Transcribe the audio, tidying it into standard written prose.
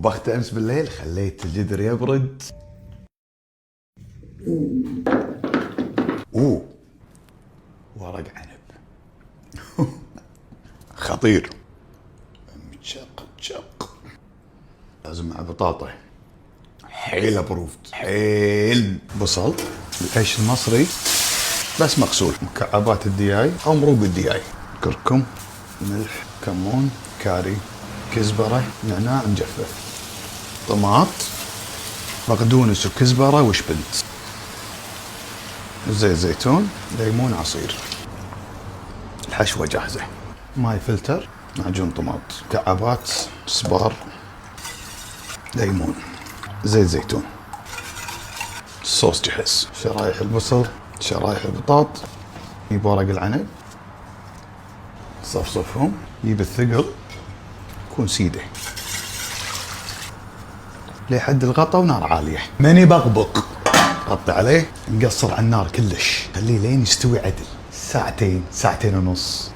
طبخت امس بالليل، خليت الجدر يبرد. اوه ورق عنب. خطير. متشق تشق. لازم مع بطاطا. حيل ابروفد، حيل. بصل، العيش المصري بس مغسول، مكعبات الدياي او مروق الدياي، كركم، ملح، كمون، كاري، كزبرة، نعناع مجفف، طماط، بقدونس وكزبرة وشبنت، زيت زيتون، ليمون عصير. الحشوة جاهزة. ماي فلتر، معجون طماط، مكعبات، صبار، ليمون، زيت زيتون. الصوص جاهز. شرايح البصل، شرايح البطاط، يجيب ورق العنب، صفصفهم، يجيب الثقل، يكون سيده لحد الغطا ونار عالية. ماني بغبق. غطي عليه، نقصر على النار كلش، خليه لين يستوي عدل. ساعتين، ساعتين ونص.